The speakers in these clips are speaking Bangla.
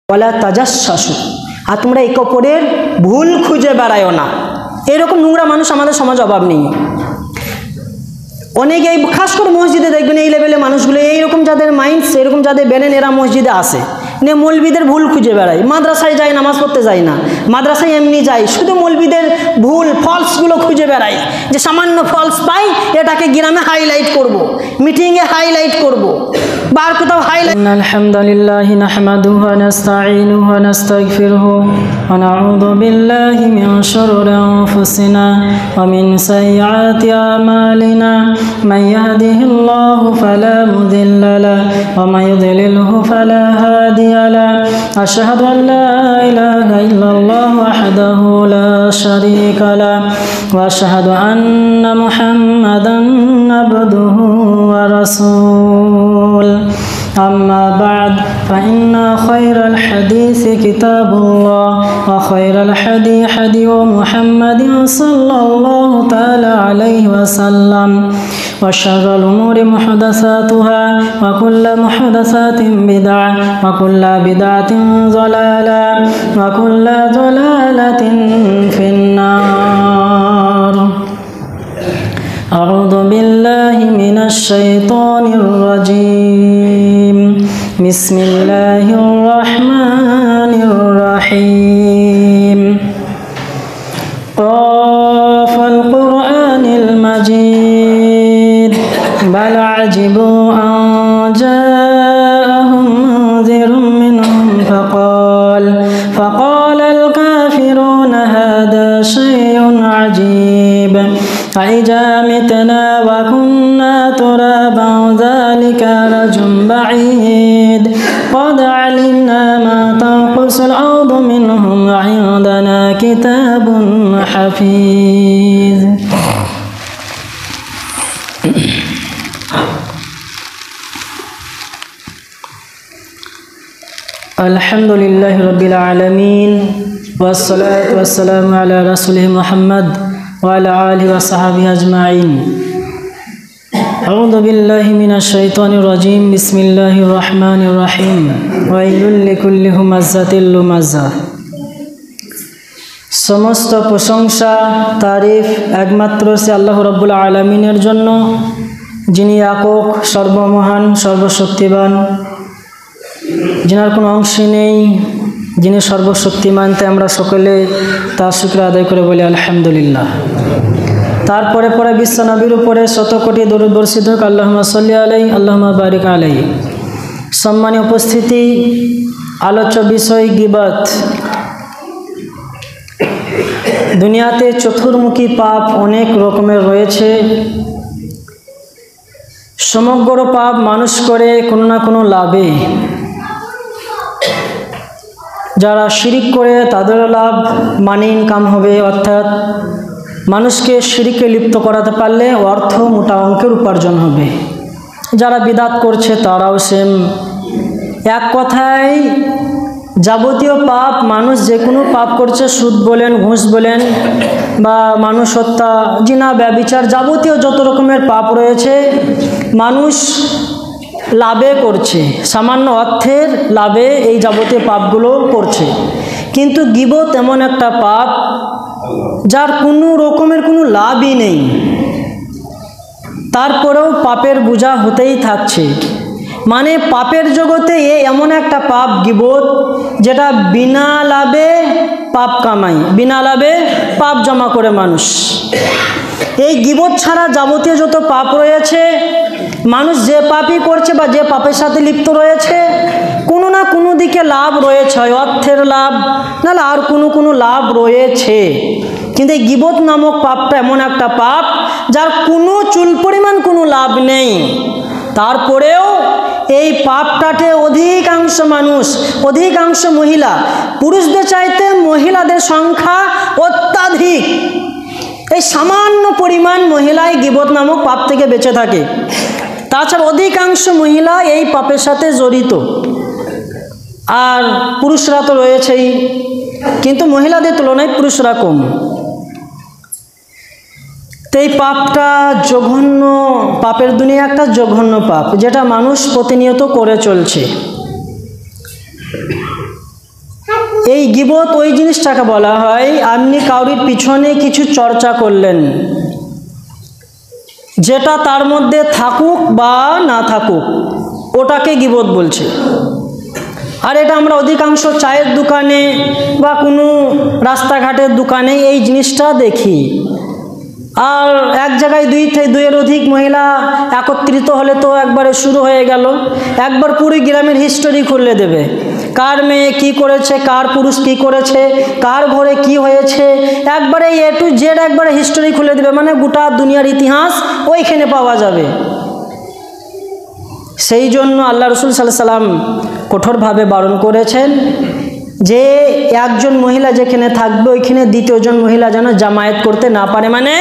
ওয়ালা তাজাসসু, আর তোমরা একে অপরের ভুল খুঁজে বেড়ায়ও না। এরকম নোংরা মানুষ আমাদের সমাজে অভাব নেই। অনেকে খাস করে মসজিদে দেখবেন এই লেভেলে মানুষগুলো, এইরকম যাদের মাইন্ড, এরকম যাদের বেনেন, এরা মসজিদে আসে, মৌলবীদের ভুল খুঁজে বেড়ায়। মাদ্রাসায় যায়, নামাজ পড়তে যায় না, মাদ্রাসায় এমনি যায়, শুধু মৌলবীদের ভুল ফলসগুলো খুঁজে বেড়ায়, যে সামান্য ফলস পাই এটাকে গ্রামে হাইলাইট করব, মিটিংয়ে হাইলাইট করব, বা আর কোথাও হাইলাইট। আলহামদুলিল্লাহ নাহমাদুহু ওয়া নাস্তাঈনুহু ওয়া নাস্তাগফিরুহু ওয়া নাউযু বিল্লাহি মিন শুরুরি আনফুসিনা ওয়া মিন সাইয়্যাতি আমালিনা মান ইয়াহদিহিল্লাহু ফালা মুদিল্লা লাহু ওয়া মান ইউদ্লিলহু ফালা হাদিয়া লাহু। আশহাদু আন লা ইলাহা ইল্লাল্লাহু ওয়াহদাহু লা শারীকা লাহু ওয়া আশহাদু আন্না মুহাম্মাদান আবদুহু ওয়া রাসূলুহু। أما بعد فإن خير الحديث كتاب الله وخير الحدي حدي محمد صلى الله تعالى عليه وسلم وشر الأمور محدثاتها وكل محدثات بدعة وكل بدعة ضلالة وكل ضلالة في النار. أعوذ بالله من الشيطان الرجيم. بسم الله الرحمن الرحيم. قاف القرآن المجيد بل عجبوا أن جاءهم منذر منهم فقال الكافرون هذا شيء عجيب أإذا متنا وكنا ترابا ذلك رجل بعيد قد علمنا ما تنقص الأرض منهم وعندنا كتاب حفيظ. الحمد لله رب العالمين والصلاة والسلام على رسوله محمد وعلى آله وصحبه أجمعين. أعوذ بالله من الشيطان الرجيم. بسم الله الرحمن الرحيم. ويل لكل همزة لمزة. সমস্ত প্রশংসা তারিফ একমাত্র সে আল্লাহ রাব্বুল আলামিনের জন্য, যিনি একক, সর্বমহান, সর্বশক্তিমান, যিনার কোনো অংশ নেই, যিনি সর্বশক্তিমান। তাই আমরা সকলে তার শুকরিয়া আদায় করে বলি আলহামদুলিল্লাহ। তারপরে পরে বিশ্ব নবীর উপরে শত কোটি দরুদ বর্ষিত হোক। আল্লাহুম্মা সাল্লি আলাইহি আল্লাহুম্মা বারিক আলাইহি। সম্মানীয় উপস্থিতি, আলোচ্য বিষয় গীবত। দুনিয়াতে চতুর্মুখী পাপ অনেক রকমের রয়েছে। সমগ্র পাপ মানুষ করে কোনো না কোনো লাভে। যারা শিরিক করে তাদেরও লাভ, মানি ইনকাম হবে, অর্থাৎ মানুষকে শিরিকে লিপ্ত করাতে পারলে অর্থ মোটা অঙ্কের উপার্জন হবে। যারা বিদাত করছে তারাও সেম। এক কথায় যাবতীয় পাপ, মানুষ যে কোনো পাপ করছে, সুদ বলেন, ঘুষ বলেন, বা মানুষ হত্যা, জিনা, ব্যভিচার, যাবতীয় যত রকমের পাপ রয়েছে মানুষ লাভে করছে, সামান্য অর্থের লাভে এই যাবতীয় পাপগুলো করছে। কিন্তু গীবত এমন একটা পাপ যার কোনো রকমের কোনো লাভই নেই, তারপরেও পাপের বোঝা হতেই থাকছে। মানে পাপের জগতে এমন একটা পাপ গীবত, যেটা বিনা লাভে পাপ কামাই, বিনা লাভে পাপ জমা করে মানুষ। এই গীবত ছাড়া যাবতীয় যত পাপ রয়েছে, মানুষ যে পাপই করছে বা যে পাপের সাথে লিপ্ত রয়েছে, কোনো না কোনো দিকে লাভ রয়েছে, হয় অর্থের লাভ, নাহলে আর কোনো লাভ রয়েছে। কিন্তু এই গীবত নামক পাপটা এমন একটা পাপ যার কোনো চুল পরিমাণ কোনো লাভ নেই। তারপরেও এই পাপটাতে অধিকাংশ মানুষ, অধিকাংশ মহিলা, পুরুষদের চাইতে মহিলাদের সংখ্যা অত্যাধিক। এই সামান্য পরিমাণ মহিলাই গীবত নামক পাপ থেকে বেঁচে থাকে। তাছাড়া অধিকাংশ মহিলা এই পাপের সাথে জড়িত, আর পুরুষরা তো রয়েছেই, কিন্তু মহিলাদের তুলনায় পুরুষরা কম। তো এই পাপটা জঘন্য, পাপের দুনিয়া একটা জঘন্য পাপ, যেটা মানুষ প্রতিনিয়ত করে চলছে। এই গীবত ওই জিনিসটাকে বলা হয় আপনি কাউরির পিছনে কিছু চর্চা করলেন, যেটা তার মধ্যে থাকুক বা না থাকুক ওটাকে গীবত বলছে। আর এটা আমরা অধিকাংশ চায়ের দোকানে বা কোনো রাস্তাঘাটের দোকানে এই জিনিসটা দেখি। আর এক জায়গায় দুইয়ের অধিক মহিলা একত্রিত হলে তো একবারে শুরু হয়ে গেল, একবার পুরো গ্রামের হিস্টোরি খুলে দেবে, কার মেয়ে কি করেছে, কার পুরুষ কি করেছে, কার ঘরে কি হয়েছে, একবারে এ টু জেড একবারে হিস্টোরি খুলে দেবে, মানে গোটা দুনিয়ার ইতিহাস ওইখানে পাওয়া যাবে। সেই জন্য আল্লাহ রসুল সাল্লাল্লাহু আলাইহি সাল্লাম কঠোরভাবে বারণ করেছেন যে একজন মহিলা যেখানে থাকবে ওইখানে দ্বিতীয়জন মহিলা যেন জামায়াত করতে না পারে, মানে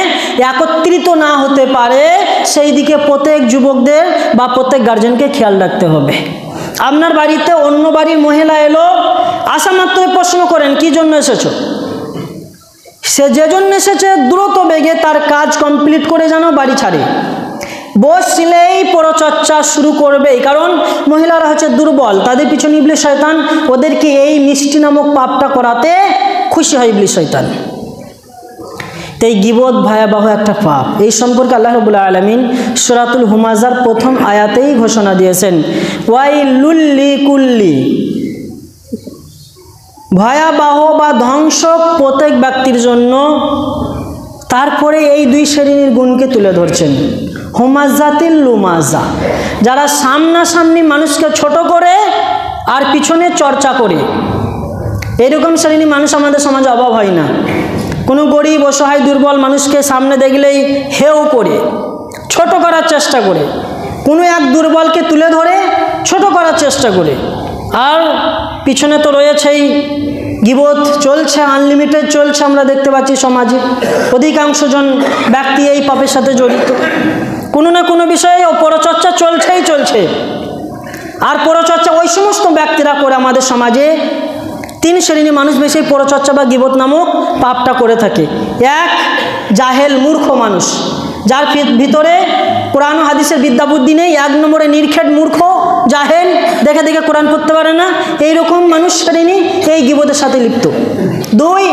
একত্রিত না হতে পারে। সেই দিকে প্রত্যেক যুবকদের বা প্রত্যেক গার্জেনকে খেয়াল রাখতে হবে। আপনার বাড়িতে অন্য বাড়ির মহিলা এলো, আসা মাত্রই প্রশ্ন করেন কি জন্য এসেছো। সে যে জন্য এসেছে দ্রুত বেগে তার কাজ কমপ্লিট করে যেন বাড়ি ছাড়ে। বসলেই পরচর্চা শুরু করবে, কারণ মহিলারা হচ্ছে দুর্বল, তাদের পিছনে ইবলিস শয়তান ওদেরকে এই মিষ্টি নামক পাপটা করাতে খুশি হয় ইবলিস শয়তান। এই গীবত ভয়াবহ একটা পাপ। এই সম্পর্কে আল্লাহ রাব্বুল আলামিন সূরাতুল হুমাযার প্রথম আয়াতেই ঘোষণা দিয়েছেন, ওয়াইলুল লিকুল্লি, ভয়াবহ বা ধ্বংস প্রত্যেক ব্যক্তির জন্য। তারপরে এই দুই শ্রেণীর গুণকে তুলে ধরছেন, হুমাজাতিল লুমাজা, যারা সামনাসামনি মানুষকে ছোট করে আর পিছনে চর্চা করে। এরকম শ্রেণীর মানুষ আমাদের সমাজে অভাব হয় না। কোনো গরিব অসহায় দুর্বল মানুষকে সামনে দেখলেই হেও করে ছোট করার চেষ্টা করে, কোনো এক দুর্বলকে তুলে ধরে ছোট করার চেষ্টা করে। আর পিছনে তো রয়েছেই গীবত চলছে, আনলিমিটেড চলছে। আমরা দেখতে পাচ্ছি সমাজে অধিকাংশ জন ব্যক্তি এই পাপের সাথে জড়িত, কোনো না কোনো বিষয়ে পরচর্চা চলছেই চলছে। আর পরচর্চা ওই সমস্ত ব্যক্তিরা করে আমাদের সমাজে তিন শ্রেণীর মানুষ বেশি পরচর্চা বা গীবত নামক পাপটা করে থাকে। এক, জাহেল মূর্খ মানুষ, যার ভিতরে কোরআন ও হাদিসের বিদ্যা বুদ্ধি নেই। এক নম্বরে নির্ঘাত মূর্খ জাহেল, দেখে দেখে কোরআন পড়তে পারে না, এইরকম মানুষ শ্রেণী এই গীবতের সাথে লিপ্ত। দুই,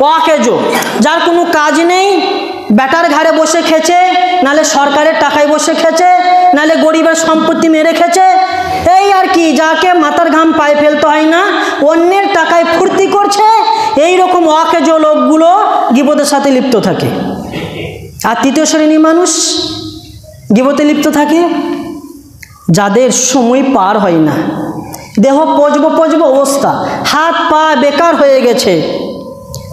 ওয়াকেজো, যার কোনো কাজ নেই, ব্যাটার ঘাড়ে বসে খেছে, নালে সরকারের টাকায় বসে খেছে, নালে গরিবের সম্পত্তি মেরে খেছে, এই আর কি, যাকে মাথার ঘাম পায়ে ফেলতে হয় না, অন্যের টাকায় ফুর্তি করছে। এই রকম ওয়াকেজো লোকগুলো গীবতের সাথে লিপ্ত থাকে। আর তৃতীয় শ্রেণীর মানুষ গীবতে লিপ্ত থাকে যাদের সময় পার হয় না, দেহ পচব অবস্থা, হাত পা বেকার হয়ে গেছে,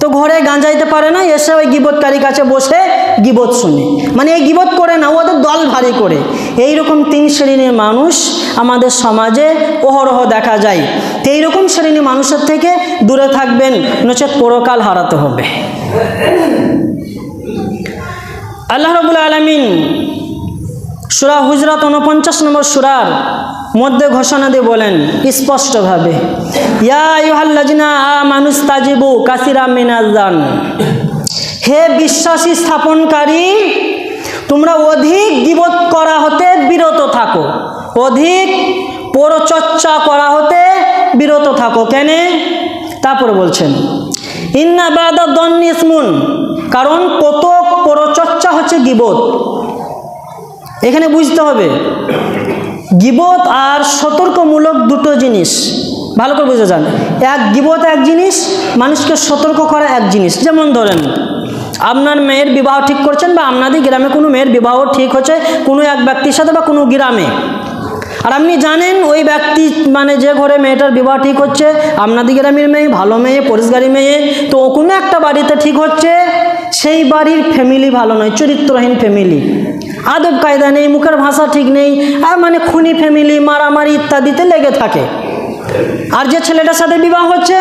তো ঘরে গাঁজাইতে পারে না, এসে ওই গীবতকারীর কাছে বসে গীবত শুনে, মানে এই গীবত করে না, ওদের দল ভারী করে। এইরকম তিন শ্রেণীর মানুষ আমাদের সমাজে অহরহ দেখা যায়। তো এইরকম শ্রেণীর মানুষের থেকে দূরে থাকবেন, নচেত পরকাল হারাতে হবে। আল্লাহ রাব্বুল আলামিন সূরা হুজরাত 49 নম্বর সূরার মধ্যে ঘোষণা দিয়ে বলেন স্পষ্টভাবে, ইয়া আইয়ুহাল্লাযিনা আমানুস্তাজিবু কাসীরাম মিনাজ-জান, হে বিশ্বাসী স্থাপনকারী, তোমরা অধিক গীবত করা হতে বিরত থাকো, অধিক পরচর্চা করা হতে বিরত থাকো। কেন? তারপরে বলছেন ইন্না বাদা দন্নি ইসমুন, কারণ কত পরচর্চা হচ্ছে গীবত। এখানে বুঝতে হবে গীবত আর সতর্কমূলক দুটো জিনিস, ভালো করে বুঝে যান। এক, গীবত এক জিনিস, মানুষকে সতর্ক করা এক জিনিস। যেমন ধরেন আপনার মেয়ের বিবাহ ঠিক করছেন, বা আপনাদের গ্রামে কোনো মেয়ের বিবাহ ঠিক হচ্ছে কোনো এক ব্যক্তির সাথে বা কোনো গ্রামে, আর আপনি জানেন ওই ব্যক্তি মানে যে ঘরে মেয়েটার বিবাহ ঠিক হচ্ছে আপনাদের গ্রামের মেয়ে, ভালো মেয়ে, পরিষ্কারী মেয়ে, তো কোনো একটা বাড়িতে ঠিক হচ্ছে, সেই বাড়ির ফ্যামিলি ভালো নয়, চরিত্রহীন ফ্যামিলি, আদব কায়দা নেই, মুখের ভাষা ঠিক নেই, আর মানে খুনি ফ্যামিলি, মারামারি ইত্যাদিতে লেগে থাকে। আর যে ছেলেটার সাথে বিবাহ হচ্ছে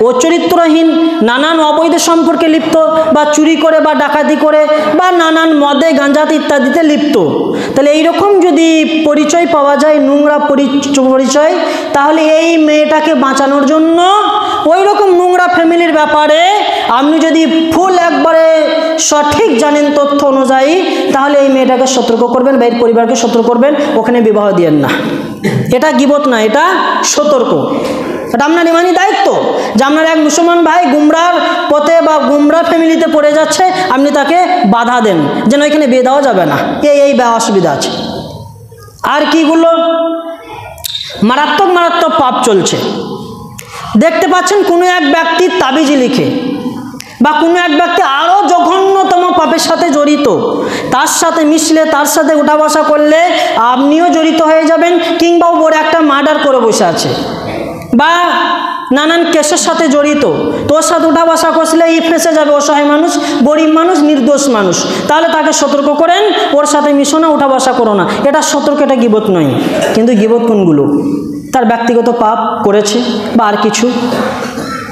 ও চরিত্রহীন, নানান অবৈধ সম্পর্কে লিপ্ত, বা চুরি করে বা ডাকাতি করে বা নানান মদে গাঁজাতে ইত্যাদিতে লিপ্ত। তাহলে এইরকম যদি পরিচয় পাওয়া যায়, নোংরা পরিচয়, তাহলে এই মেয়েটাকে বাঁচানোর জন্য ওই রকম নোংরা ফ্যামিলির ব্যাপারে আপনি যদি ফুল একবারে সঠিক জানেন তথ্য অনুযায়ী, তাহলে এই মেয়েটাকে সতর্ক করবেন বা এর পরিবারকে সতর্ক করবেন, ওখানে বিবাহ দিয়েন না। এটা গীবত না, এটা সতর্ক। এটা আপনার ইমানি দায়িত্ব যে আপনার এক মুসলমান ভাই গুমরার পথে বা গুমরা ফ্যামিলিতে পড়ে যাচ্ছে, আপনি তাকে বাধা দেন যেন এখানে বিয়ে দেওয়া যাবে না, এই অসুবিধা আছে। আর কিগুলো মারাত্মক মারাত্মক পাপ চলছে, দেখতে পাচ্ছেন কোনো এক ব্যক্তি তাবিজ লিখে বা কোনো এক ব্যক্তি আরও জঘন্যতম পাপের সাথে জড়িত, তার সাথে মিশলে, তার সাথে উঠা বসা করলে আপনিও জড়িত হয়ে যাবেন, কিংবা বড় একটা মার্ডার করে বসে আছে বা নানান কেসের সাথে জড়িত, তোর সাথে উঠা বসা করলে এই ফেঁসে যাবে, অসহায় মানুষ, গরিব মানুষ, নির্দোষ মানুষ, তাহলে তাকে সতর্ক করেন ওর সাথে মিশো না, উঠা বসা করো না। এটা সতর্ক, এটা গীবত নয়। কিন্তু গীবত কোনগুলো? তার ব্যক্তিগত পাপ করেছে বা আর কিছু,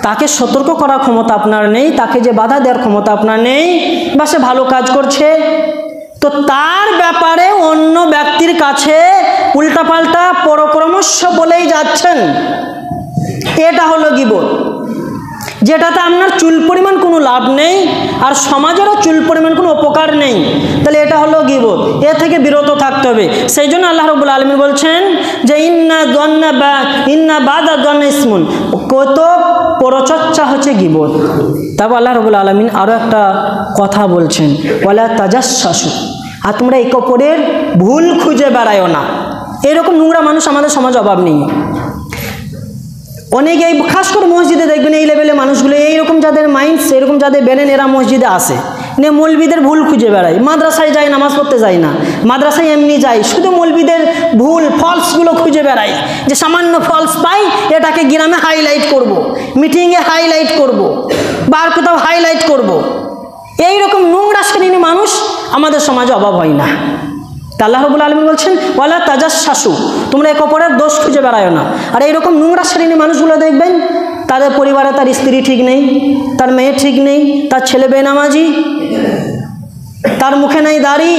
তাকে সতর্ক করার ক্ষমতা আপনার নেই, তাকে যে বাধা দেওয়ার ক্ষমতা আপনার নেই, বা সে ভালো কাজ করছে তো তার ব্যাপারে অন্য ব্যক্তির কাছে উল্টাপাল্টা পরক্রমশ বলেই যাচ্ছেন, এটা হলো গীবত। যেটাতে আপনার চুল পরিমাণ কোনো লাভ নেই আর সমাজেরও চুল পরিমাণ কোনো উপকার নেই, তাহলে এটা হলো গীবত। এ থেকে বিরত থাকতে হবে। সেই জন্য আল্লাহ রাব্বুল আলামিন বলছেন যে ইন্না বাদা দন্না ইসমুন, কত পরচর্চা হচ্ছে গীবত। তারপর আল্লাহ রাব্বুল আলামিন আরও একটা কথা বলছেন, ওয়ালা তাজাসসু, আর তোমরা একে অপরের ভুল খুঁজে বেড়ায়ও না। এরকম নোংরা মানুষ আমাদের সমাজে অভাব নেই। অনেকে এই খাস করে মসজিদে দেখবেন এই লেভেলে মানুষগুলো, এইরকম যাদের মাইন্ড, এরকম যাদের বেনেন, এরা মসজিদে আসে, নিয়ে মৌলবীদের ভুল খুঁজে বেড়ায়। মাদ্রাসায় যায়, নামাজ পড়তে যায় না, মাদ্রাসায় এমনি যায়, শুধু মৌলবীদের ভুল ফলসগুলো খুঁজে বেড়ায়, যে সামান্য ফলস পাই এটাকে গ্রামে হাইলাইট করব, মিটিংয়ে হাইলাইট করব, বা আর কোথাও হাইলাইট করব। এইরকম নোংরা শ্রেণীর মানুষ আমাদের সমাজে অভাব হয় না। তা আল্লাহ রাব্বুল আলামিন বলছেন ওয়ালা তাজাসসু, তোমরা একে অপরের দোষ খুঁজে বেড়ায়ো না। আর এইরকম নোংরা শ্রেণীর মানুষগুলো দেখবেন তাদের পরিবারে তার স্ত্রী ঠিক নেই, তার মেয়ে ঠিক নেই, তার ছেলে বেনামাজি, তার মুখে নাই দাড়ি,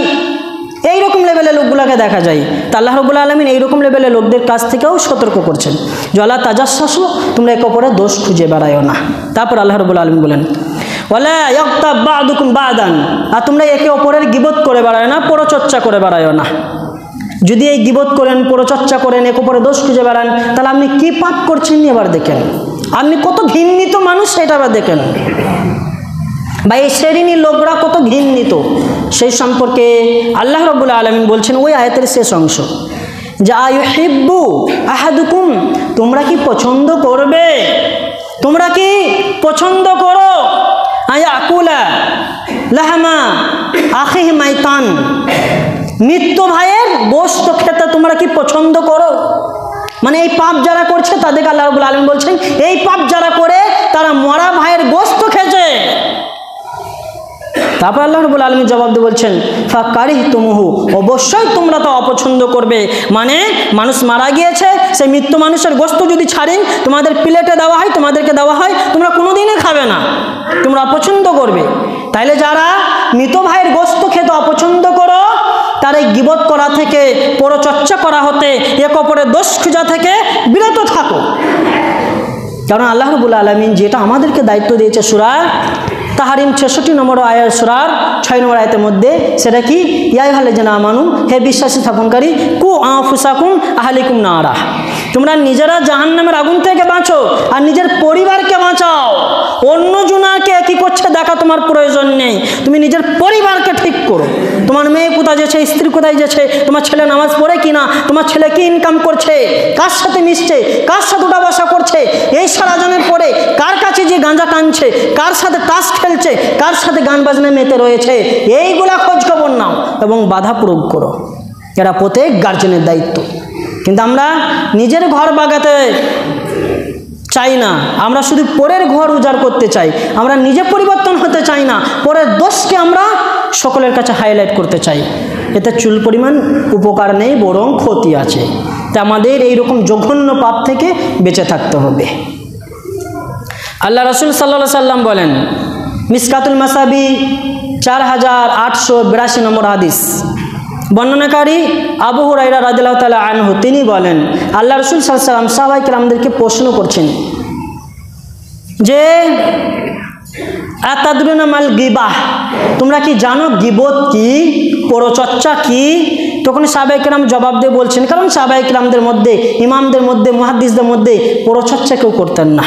এইরকম লেভেলের লোকগুলোকে দেখা যায়। তা আল্লাহ রাব্বুল আলামিন এইরকম লেভেলের লোকদের কাছ থেকেও সতর্ক করছেন যে ওয়ালা তাজাসসু, তোমরা একে অপরের দোষ খুঁজে বেড়ায়ো না। তারপর আল্লাহ রাব্বুল আলামিন বলেন ওয়ালা ইয়াগতাব বা'দুকুম বা'দান, আর তোমরা একে অপরের গীবত করে বেড়ায় না, পরচর্চা করে বেড়ায় না। যদি এই গীবত করেন, পরচর্চা করেন, একে অপরের দোষ খুঁজে বেড়ান, তাহলে আপনি কি পাপ করছেন এবার দেখেন। আপনি কত ঘৃণিত মানুষ সেটা আবার দেখেন, বা এই শ্রেণীর লোকরা কত ঘৃণিত, সেই সম্পর্কে আল্লাহ রাব্বুল আলামিন বলছেন ওই আয়াতের শেষ অংশ, যে আয়ুহিব্বু আহাদুকুম, তোমরা কি পছন্দ করবে, তোমরা কি পছন্দ করো আয়াকুলা লাহমা আখিহি মাইতান, মৃত্যু ভাইয়ের গোশত খেতে তোমরা কি পছন্দ করো? মানে এই পাপ যারা করছে তাদেরকে আল্লাহ রাব্বুল আলামিন বলছেন এই পাপ যারা করে তারা মরা ভাইয়ের গোশত খেয়েছে। তারপর আল্লাহ রাব্বুল আলামিন জবাব দিয়ে বলছেন ফাকারিহতুমুহু, অবশ্যই তোমরা তো অপছন্দ করবে। মানে মানুষ মারা গিয়েছে, সেই মৃত্যু মানুষের গোশত যদি ছাড়েন তোমাদের প্লেটে দেওয়া হয়, তোমাদেরকে দেওয়া হয়, তোমরা কোনোদিনই খাবে না, তোমরা অপছন্দ করবে। তাইলে যারা মৃত ভাইয়ের গোশত খেতে অপছন্দ করো, তার এই গীবত করা থেকে, পরচর্চা করা হতে, এক অপরের দোষ খোঁজা থেকে বিরত থাকো। কারণ আল্লাহ রাব্বুল আলামিন যেটা আমাদেরকে দায়িত্ব দিয়েছে সূরা তাহরিম 66 নম্বর আয়াত, সূরার 6 নম্বর আয়াতের মধ্যে, সেটা কি ইয়া আইয়ুহাল্লাযিনা আমানু, হে বিশ্বাসী স্থাপনকারী, কু আনফুসাকুম আহলিকুম নারা, তোমরা নিজেরা জাহান্নামের আগুন থেকে বাঁচো আর নিজের পরিবারকে বাঁচাও। অন্য জনাকে কি করছে দেখা তোমার প্রয়োজন নেই, তুমি নিজের পরিবারকে ঠিক করো। তোমার মেয়ে কোথায় যাচ্ছে, স্ত্রী কোথায় যাচ্ছে, তোমার ছেলে নামাজ পড়ে কিনা, তোমার ছেলে কি ইনকাম করছে, কার সাথে মিশছে, কার সাথে উঠা বসা করছে, এই সারা জানের পরে কার কাছে যে গাঁজা টানছে, কার সাথে তাস খেলছে, কার সাথে গান বাজনা মেতে রয়েছে, এইগুলা খোঁজ খবর নাও এবং বাধা প্রয়োগ করো। এরা প্রত্যেক গার্জেনের দায়িত্ব। কিন্তু আমরা নিজের ঘর বাগাতে চাই না, আমরা শুধু পরের ঘর উজাড় করতে চাই, আমরা নিজে পরিবর্তন হতে চাই না, পরের দোষকে আমরা সকলের কাছে হাইলাইট করতে চাই। এতে চুল পরিমাণ উপকার নেই, বরং ক্ষতি আছে। তা আমাদের এইরকম জঘন্য পাপ থেকে বেঁচে থাকতে হবে। আল্লাহ রাসূল সাল্লাল্লাহু আলাইহি সাল্লাম বলেন, মিসকাতুল মাসাবি 4882 নম্বর হাদিস, বর্ণনাকারী আবু হুরায়রা রাদিয়াল্লাহু তাআলা আনহু, তিনি বলেন আল্লাহ রাসূল সাল্লাল্লাহু আলাইহি সাল্লাম সাহাবায়ে কেরামদেরকে প্রশ্ন করছেন যে আতাদরুনা মাল গিবাহ, তোমরা কি জানো গীবত কি, পরচর্চা কি? তো তখন সাহাবায়ে কেরাম জবাব দিয়ে বলছেন, কারণ সাহাবায়ে কেরামদের মধ্যে, ইমামদের মধ্যে, মুহাদ্দিসদের মধ্যে পরচর্চা কেউ করতেন না।